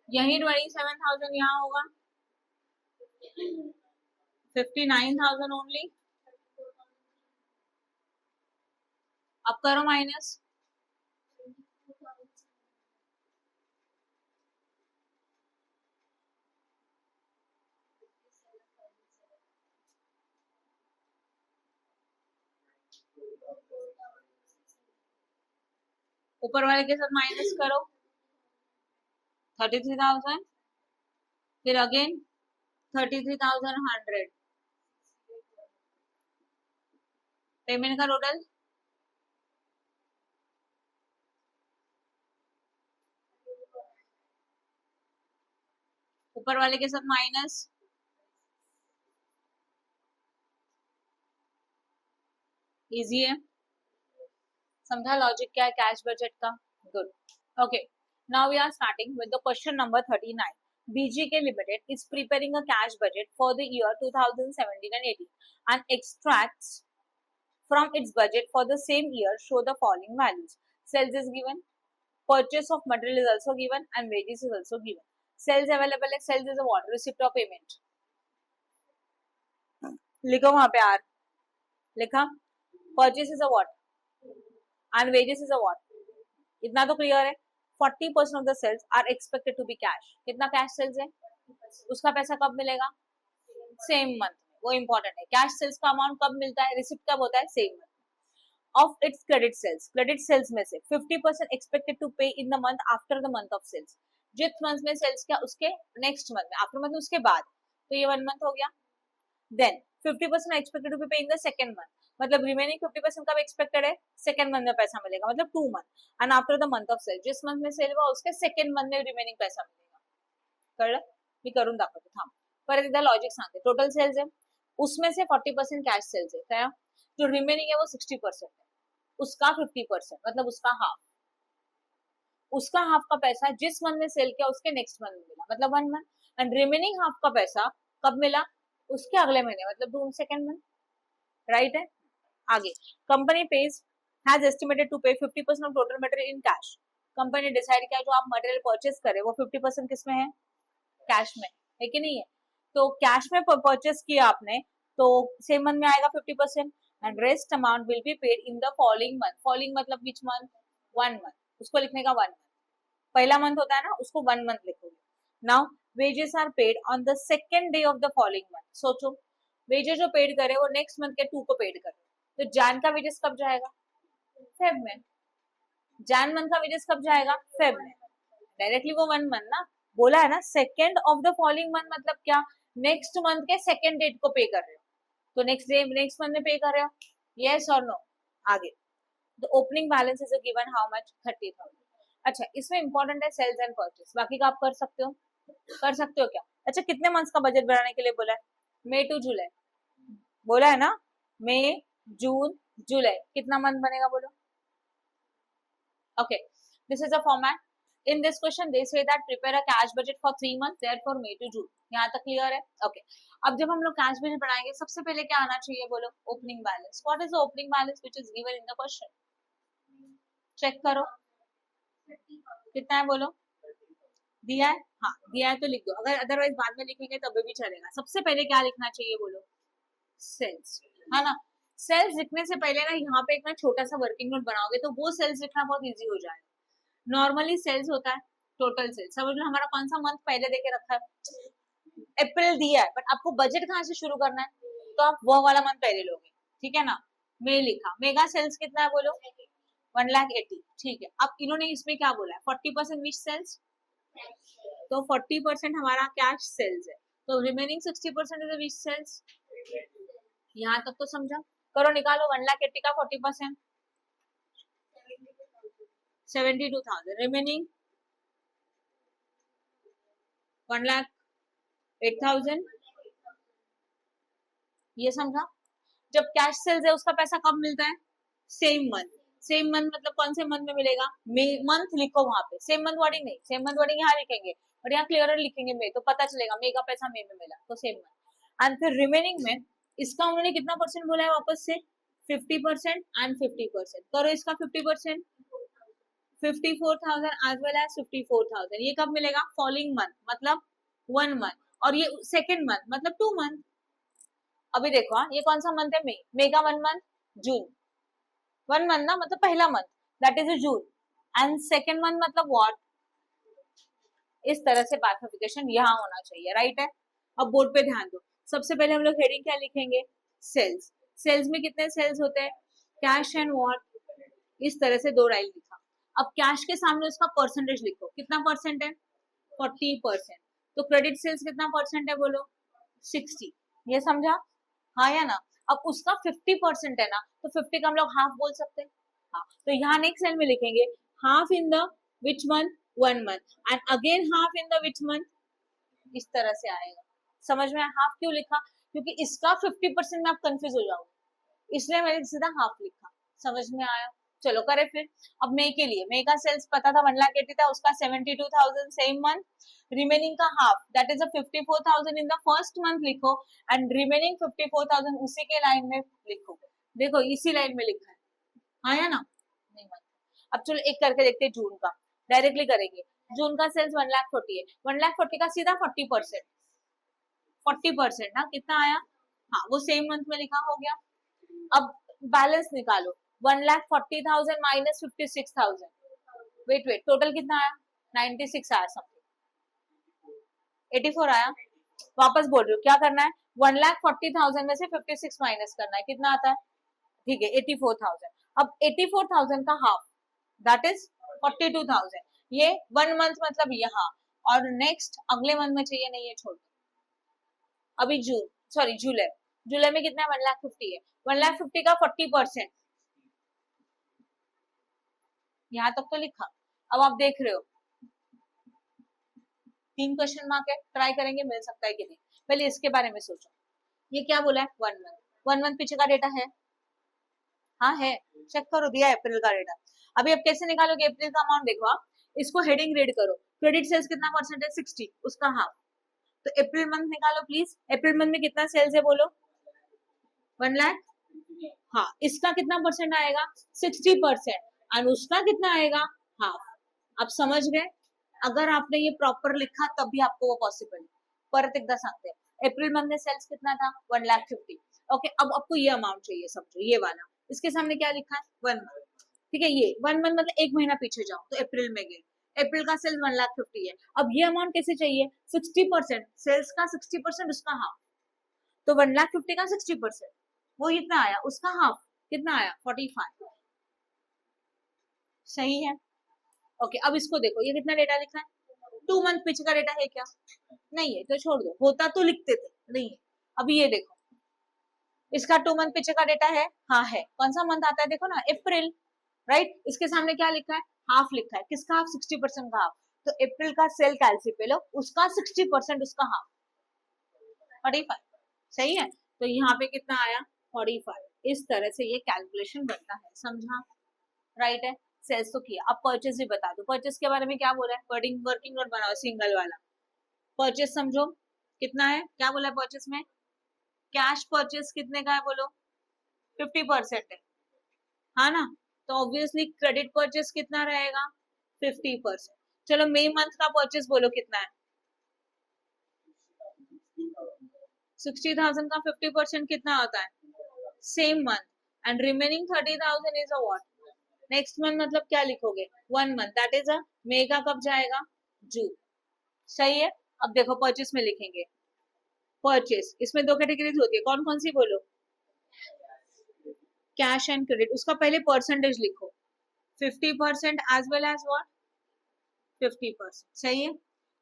यही 27,000 यहाँ होगा। 59,000 ओनली। अब करो माइनस। ऊपर वाले के साथ माइनस करो 33,000। फिर अगेन 33,100। पेमेंट का टोटल ऊपर वाले के साथ माइनस। इजी है, समझा लॉजिक क्या है कैश बजट का? Good, okay. Now we are starting with the question number 39। BGK Limited is preparing a cash budget for the year 2017 and 18 and extracts from its budget for the same year. Show the following values. Sales is given, purchase of material is also given, and wages is also given. Sales available है, sales is a what? Receipt or payment. लिखो वहां पे are, लिखा। Purchase is a what? And wages is a what? इतना तो clear है। 40% of the sales are expected to be cash. कितना cash sales है? उसका पैसा कब मिलेगा? सेम मंथ में, वो इंपॉर्टेंट है। कैश सेल्स का अमाउंट कब मिलता है? रिसिप्ट कब होता है? Same month. Of its credit sales, credit sales में से 50% expected to pay in the month after the month of sales. जिस मंथ में सेल्स किया उसके नेक्स्ट मंथ में, आफ्टर मंथ उसके बाद, तो ये 1 मंथ हो गया। देन 50% एक्सपेक्टेड टू बी पे इन द सेकंड मंथ, मतलब रिमेनिंग 50% कब एक्सपेक्टेड है? सेकंड मंथ में पैसा मिलेगा, मतलब 2 month. And after the month of sale, जिस मंथ में सेल हुआ उसके सेकंड मंथ में रिमेनिंग पैसा मिलेगा। कळलं? मी करून दाखवते, थांब। परत एकदा लॉजिक सांगते। टोटल सेल्स है, उसमें से 40% कैश सेल्स है, क्या? जो रिमेनिंग है वो 60% है, उसका 50% मतलब उसका हाफ। उसका हाफ का पैसा जिस मंथ में सेल किया उसके नेक्स्ट मंथ में मिला, मतलब 1 मंथ। एंड रिमेनिंग हाफ का पैसा कब मिला? उसके अगले महीने, मतलब सेकंड मंथ। राइट है, आगे। Company pays has estimated to pay 50% of total material in cash. Company ने डिसाइड किया जो आप मटेरियल परचेस करें वो 50% किसमें है? कैश में, है कि नहीं है? तो कैश में परचेस किया आपने तो सेम मंथ में आएगा 50%। And rest amount will be paid in the following month. Following मतलब विच मंथ? 1 मंथ. उसको लिखने का 1 मंथ. पहला मंथ होता है ना, उसको 1 मंथ लिखोगे. Now wages are paid on the second day of the following month. सोचो, वेजेस जो पेड करे वो नेक्स्ट मंथ के 2 को पेड करे, तो जैन का वेजेस कब जाएगा? फेब में. जैन मंथ का वेजेस कब जाएगा? फेब में. डायरेक्टली वो 1 मंथ ना, बोला है ना second of the following month मतलब क्या? नेक्स्ट मंथ के सेकेंड डेट को पे कर रहे हो, तो नेक्स्ट मंथ में पे कर रहे हो. यस और नो? आगे the opening balance is given how much? 30,000. अच्छा, इसमें इंपॉर्टेंट है सेल्स एंड परचेस. बाकी का आप कर सकते हो, कर सकते हो क्या? अच्छा, कितने मंथ्स का बजट बनाने के लिए बोला है? मई टू जुलाई बोला है ना. मई, जून, जुलाई, कितना मंथ बनेगा बोलो? Okay, this is a format. In this question, they say that prepare a cash budget for 3 months, therefore May to June. यहाँ तक क्लियर है? ओके. अब जब हम लोग कैश बजट बनाएंगे, सबसे पहले क्या आना चाहिए बोलो? Opening balance. What is the opening balance which is given in the question? Check करो कितना है बोलो. दिया है? हाँ दिया है तो लिख दो. अगर अदरवाइज बाद में लिखेंगे तब भी चलेगा. सबसे पहले क्या लिखना चाहिए बोलो? सेल्स, है ना. सेल्स लिखने से पहले ना यहाँ पे एक ना छोटा सा वर्किंग नोट बनाओगे तो वो सेल्स लिखना बहुत इजी हो जाएगा. नॉर्मली सेल्स होता है टोटल सेल्स. समझ लो हमारा कौन सा मंथ पहले देके रखा है? अप्रैल दिया है, बट आपको बजट कहाँ से शुरू करना है, तो आप वो वाला मंथ पहले लोगे. ठीक है ना. मई लिखा. मेगा सेल्स कितना है बोलो? 1,80,000. ठीक है. अब इन्होंने इसमें क्या बोला है? 40% विच सेल्स, तो 40% हमारा कैश सेल्स है, तो रिमेनिंग 60% इज विच सेल्स. यहाँ तक तो समझा? करो निकालो. 1,80,000 का 40%, 72,000. रिमेनिंग 1,08,000. ये समझा? जब कैश सेल्स है उसका पैसा कब मिलता है? Same month. सेम मंथ मतलब कौन से मंथ में मिलेगा? मे मंथ लिखो वहां पे. सेम मंथ वर्डिंग नहीं, सेम मंथ वर्डिंग यहाँ लिखेंगे, और यहाँ क्लियर लिखेंगे मे, तो पता चलेगा मे का पैसा मे में मिला, तो सेम मंथ. एंड फिर रिमेनिंग में इसका उन्होंने कितना परसेंट बोला है वापस से? 50% एंड 50%. करो इसका 50%, 54,000 एज वेल एज 54,000. ये कब मिलेगा? फॉलोइंग मंथ मतलब 1 मंथ, और ये सेकेंड मंथ मतलब 2 मंथ. अभी देखो हाँ, ये कौन सा मंथ है? मई का 1 मंथ. जून 1 मंथ ना, मतलब पहला month that is June. And second month मतलब व्हाट? इस तरह से बाइफर्केशन यहाँ होना चाहिए. राइट है? अब बोर्ड पे ध्यान दो. सबसे पहले हम लोग हेडिंग क्या लिखेंगे? सेल्स. सेल्स में कितने सेल्स होते हैं? Cash and what. इस तरह से 2 लाइन लिखा. अब कैश के सामने उसका परसेंटेज लिखो. कितना परसेंट है? 40%. तो क्रेडिट सेल्स कितना परसेंट है बोलो? 60. ये समझा? हाँ या ना? अब उसका 50% है ना, तो 50 का हम लोग हाफ बोल सकते हैं. हाँ, तो यहाँ नेक्स्ट लाइन में लिखेंगे half in the which month? 1 month. And again half in the which month? इस तरह से आएगा. समझ में? हाफ क्यों लिखा? क्योंकि इसका 50% में आप कंफ्यूज हो जाओगे, इसलिए मैंने सीधा हाफ लिखा. समझ में आया? चलो करे फिर. अब मई के लिए, मई का सेल्स पता था 1,80,000 था, उसका 72,000 सेम मंथ. रिमेनिंग का half that is 54,000 in the first month लिखो, एंड रिमेनिंग 54,000 उसी के लाइन में लिखो. देखो इसी लाइन में लिखा है. हाँ या ना? नहीं मंथ. अब चलो एक करके देखते हैं जून का. डायरेक्टली करेंगे. जून का सेल्स 1,40,000 है. 1,40,000 का सीधा 40%. 40% ना कितना आया? हाँ, वो सेम मंथ में लिखा हो गया. अब बैलेंस निकालो. 1,40,000 माइनस 56,000. वेट टोटल कितना आया? 96 आया. समथिंग 84 आया. वापस बोल रही हूँ क्या करना है? 1,40,000 में से 56 माइनस करना है. कितना आता है? ठीक है 84,000. अब 84,000 का हाफ दैट इज 42,000. ये 1 मंथ मतलब यहाँ, और नेक्स्ट अगले मंथ में चाहिए नहीं, ये छोड़. अभी जून, सॉरी जुलाई. जुलाई में कितना है? 1,50,000 है. 1,50,000 का 40%. यहाँ तक तो लिखा. अब आप देख रहे हो 3 क्वेश्चन मार्क है. ट्राई करेंगे मिल सकता है कि नहीं. पहले इसके बारे में सोचो. ये क्या बोला है? 1 मंथ. 1 मंथ पीछे का डेटा है? हाँ है. चेक करो, दिया है अप्रैल का डेटा. अभी अब कैसे निकालोगे अप्रैल का अमाउंट? देखो आप इसको हेडिंग रीड करो. क्रेडिट सेल्स कितना परसेंट है? 60. उसका हाफ. तो अप्रैल मंथ निकालो प्लीज. अप्रैल मंथ में कितना सेल्स है बोलो? 1 लाख. हाँ, इसका कितना परसेंट आएगा? 60%. और उसका कितना आएगा? हाफ. आप समझ गए? अगर आपने ये प्रॉपर लिखा तभी आपको वो पॉसिबल है. परत एकदा सांगते. अप्रैल मंथ में सेल्स कितना था? 1,50,000. ओके, अब आपको ये अमाउंट चाहिए, समझो ये वाला, इसके सामने क्या लिखा है 1 मंथ, ठीक है, ये 1 मंथ मतलब एक महीना पीछे जाओ तो अप्रैल में गए, अप्रैल का सेल्स 1,50,000 है, अब ये अमाउंट कैसे चाहिए, 60%, सेल्स का 60% उसका हाफ, तो 1,50,000 का 60%, वो कितना आया, उसका हाफ कितना आया 45, सही है। ओके, अब इसको देखो, ये कितना डेटा लिखा है, 2 मंथ पीछे का डेटा है क्या, नहीं है, तो छोड़ दो, होता तो लिखते थे, नहीं है। अभी ये देखो, इसका 2 मंथ पीछे का डेटा है, हाँ है, कौन सा मंथ आता है देखो ना, अप्रैल, राइट, इसके सामने क्या लिखा है, हाफ लिखा है, किसका हाफ, 60% का हाफ, तो अप्रैल का सेल कैलसी पे लो, उसका 60% उसका हाफ 45, सही है, तो यहाँ पे कितना आया 45, इस तरह से ये कैलकुलेशन बनता है, समझा, राइट है। सेल्स तो किया, अब परचेस भी बता दो, परचेस के बारे में क्या बोला है, वर्किंग वर्किंग नोट बनाओ सिंगल वाला, परचेस समझो कितना है, क्या बोला है परचेस में, कैश परचेस कितने का है बोलो, 50% है, हाँ ना, तो ऑब्वियसली क्रेडिट परचेस कितना रहेगा 50%, चलो मई मंथ का परचेस बोलो कितना है, 60,000 का 50% कितना होता है, same month, and remaining 30,000 is a what, next month, मतलब क्या लिखोगे 1 मंथ, दैट इज अ मई का कब जाएगा, जून, सही है। अब देखो परचेस में लिखेंगे, परचेस इसमें दो कैटेगरीज होती है, कौन कौन सी बोलो, कैश एंड क्रेडिट, उसका पहले परसेंटेज लिखो, 50% एज वेल एज व्हाट 50%, सही है,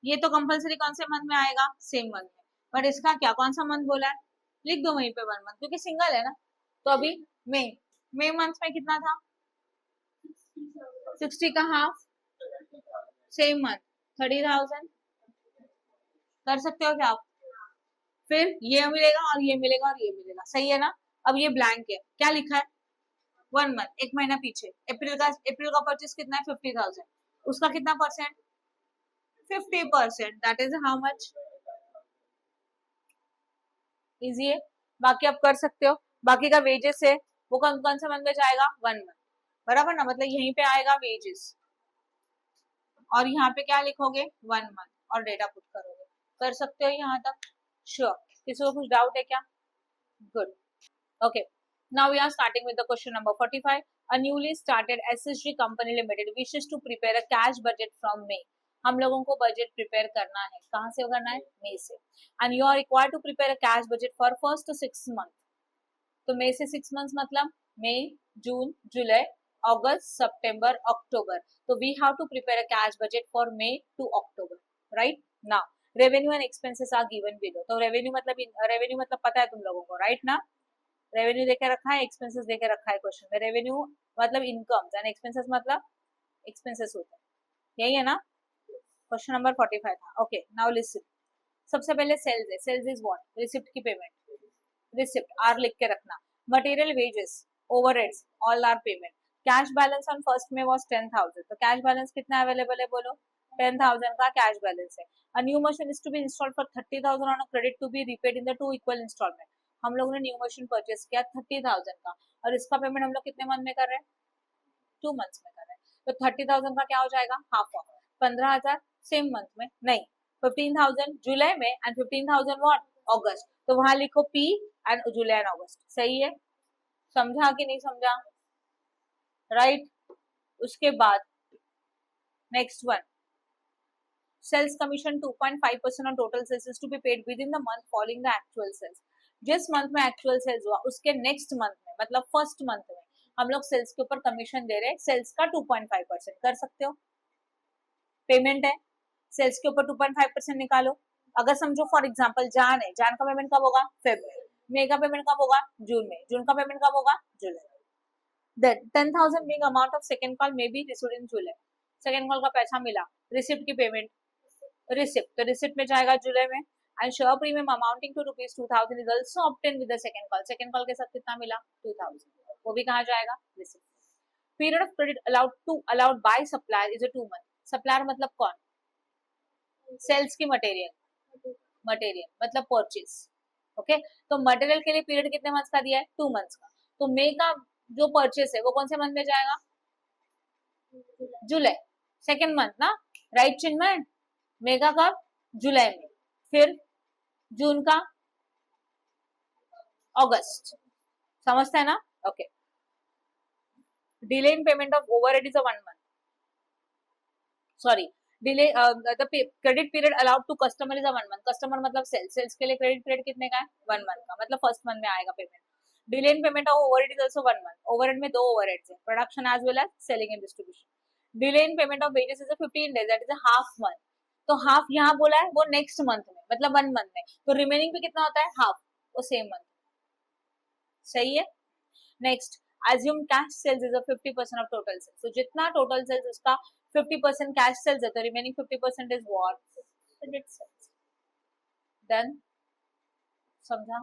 ये तो कंपलसरी कौन से मंथ में आएगा, सेम मंथ में, बट इसका क्या, कौन सा मंथ बोला है, लिख दो वहीं पे 1 मंथ, क्योंकि सिंगल है ना, तो अभी मई, मई मंथ में कितना था 60 का हाफ, सेम मंथ 30,000, कर सकते हो क्या आप, फिर ये मिलेगा और ये मिलेगा और ये मिलेगा, सही है ना। अब ये ब्लैंक है, क्या लिखा है 1 मंथ, एक महीना पीछे, अप्रैल का परचेस कितना है 50,000, उसका कितना percent 50%, that is how much, easy है, बाकी आप कर सकते हो, बाकी का वेजेस है वो कौन कौन से मंथ में जाएगा 1 मंथ, बराबर ना, मतलब यहीं पे आएगा वेजेस, और यहाँ पे क्या लिखोगे 1 मंथ और डेटा पुट करोगे, कर सकते हो यहाँ तक, श्योर, किसी को कुछ डाउट है क्या, good, okay, now we are starting with the question number 45, a newly started SSG company limited wishes to prepare a cash budget from May, हम लोगों को बजट प्रिपेयर करना है, कहाँ से करना है, मई से, and you are required to prepare a cash budget for first 6 month, तो मई से 6 मंथ्स मतलब मई, जून, जुलाई, अगस्त, सितंबर, अक्टूबर, तो we have to prepare a cash budget for May to October, right now, revenue and expenses are given below, तो revenue मतलब पता है तुम लोगों को, राइट ना, रेवेन्यू देके रखा है, एक्सपेंसेस देके रखा है क्वेश्चन में, रेवेन्यू मतलब इनकम एंड एक्सपेंसेस मतलब एक्सपेंसेस होता है, यही है ना, क्वेश्चन नंबर 45 था, ओके, नाउ लिसन, सबसे पहले सेल्स है, सेल्स इज व्हाट, रिसिप्ट की पेमेंट, रिसिप्ट आर लिख के रखना, material wages overheads all are payment, cash balance on first में वाज 10,000, तो कैश बैलेंस कितना अवेलेबल है बोलो, 10,000 का कैश बैलेंस है, a new machine is to be installed for 30,000 on a credit to be repaid in the 2 equal instalment, हम लोगों ने न्यू मशीन परचेस किया 30,000 का, और इसका पेमेंट हम लोग कितने मंथ में कर रहे हैं, 2 मंथ्स में कर रहे हैं, तो 30,000 का क्या हो जाएगा, हाफ ऑफ 15,000 सेम मंथ में, नहीं 15,000 जुलाई में एंड 15,000 व्हाट अगस्त, तो वहां लिखो P and July and August, सही है, समझा कि नहीं समझा, राइट, उसके बाद next one, sales commission 2.5% on total sales is to be paid within the month following the actual sales, जिस मंथ में एक्चुअल सेल्स हुआ उसके नेक्स्ट मंथ में मतलब फर्स्ट मंथ में हम लोग सेल्स के ऊपर कमीशन दे रहे हैं, सेल्स का 2.5% कर सकते हो, पेमेंट है, सेल्स के ऊपर 2.5% निकालो, अगर समझो फॉर एग्जांपल जान है, जान का पेमेंट कब होगा फेब में, मई का पेमेंट कब होगा जून में, जून का पेमेंट कब होगा जुलाई, then 10,000 being amount of second call may be received in July, second call का पैसा मिला, रिसिप्ट की पेमेंट, रिसिप्ट तो रिसिप्ट में जाएगा जुलाई में, and sure premium amounting to ₹2,000 is also obtain with the second call के साथ कितना मिला 2,000, वो भी कहाँ जाएगा receipt, period of credit allowed by supplier is a 2 month, supplier मतलब कौन, सेल्स की मटेरियल मतलब परचेज, ओके, तो मटेरियल के लिए पीरियड कितने मंथ्स का दिया है 2 मंथ्स का, तो मई का जो परचेस है वो कौन से मंथ में जाएगा जुलाई, सेकेंड मंथ ना, राइट चिन्मय, मई का कब जुलाई में, फिर जून का अगस्त, समझते हैं ना? Okay. Delay in payment of overhead is a 1 month. Sorry, delay the credit period allowed to customer is a 1 month. Customer मतलब सेल्स के लिए क्रेडिट पीरियड कितने का है? 1 month का, मतलब फर्स्ट मंथ में आएगा payment. Delay in payment of overhead is also 1 month. Overhead में 2 ओवरहेड्स हैं, production as well as selling and distribution. Delay in payment of wages is a 15 days, that is a half month. तो half यहाँ बोला है वो next month में, मतलब 1 month में, तो रिमेनिंग पे कितना होता है? हाफ, वो सेम मंथ. सही है. Next, assume cash sales is a 50% of total sales. So जितना total sales उसका 50% cash sales है, तो remaining 50% is what? Credit sales. Done? समझा?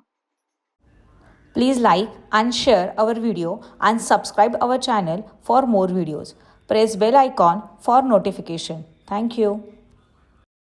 Please like and share our video and subscribe our channel for more videos. Press bell icon for notification. Thank you.